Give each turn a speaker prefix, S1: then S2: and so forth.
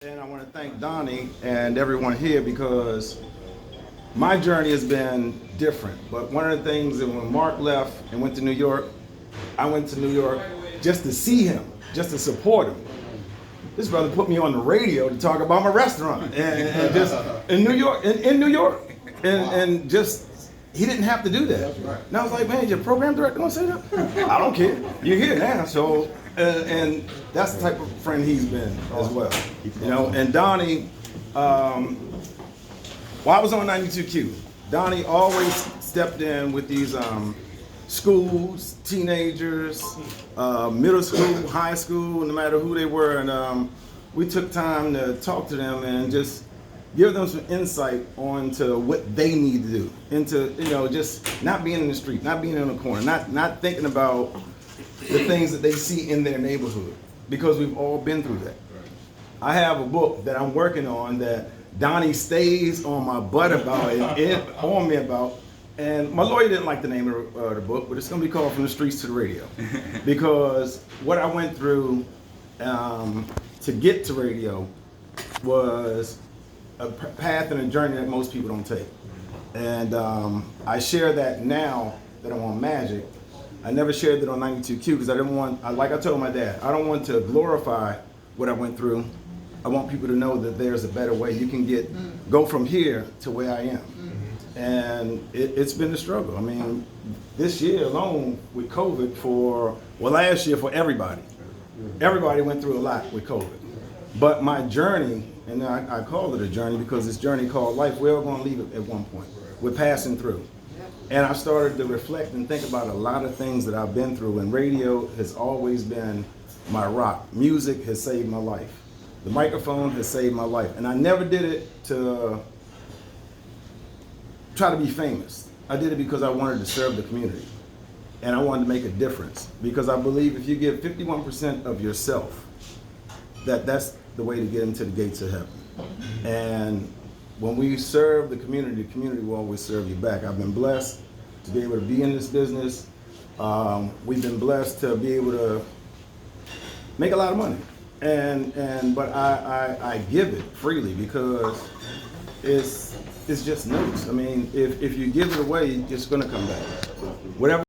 S1: And I want to thank Donnie and everyone here because my journey has been different. But one of the things that when Mark left and went to New York, I went to New York just to see him, just to support him. This brother put me on the radio to talk about my restaurant and just in New York, in New York, and just he didn't have to do that. And I was like, man, your program director gonna say that? I don't care. You're here now, so and that's the type of friend he's been as well. You know, and Donnie, while I was on 92Q, Donnie always stepped in with these schools, teenagers, middle school, high school, no matter who they were, and we took time to talk to them and just give them some insight onto what they need to do, into just not being in the street, not being in the corner, not thinking about the things that they see in their neighborhood, because we've all been through that. I have a book that I'm working on that Donnie stays on my butt about on me about. And my lawyer didn't like the name of the book, but it's going to be called From the Streets to the Radio. Because what I went through to get to radio was a path and a journey that most people don't take. And I share that now that I'm on Magic. I never shared it on 92Q because I didn't want, like I told my dad, I don't want to glorify what I went through. I want people to know that there's a better way. You can go from here to where I am. And it's been a struggle. I mean, this year alone with COVID last year for everybody. Everybody went through a lot with COVID. But my journey, and I call it a journey because this journey called life, we're all gonna leave it at one point. We're passing through. And I started to reflect and think about a lot of things that I've been through, and radio has always been my rock. Music has saved my life. The microphone has saved my life. And I never did it to try to be famous. I did it because I wanted to serve the community. And I wanted to make a difference. Because I believe if you give 51% of yourself, that's the way to get into the gates of heaven. And when we serve the community will always serve you back. I've been blessed to be able to be in this business. We've been blessed to be able to make a lot of money. But I give it freely because it's just notes. I mean, if you give it away, it's gonna come back. Whatever.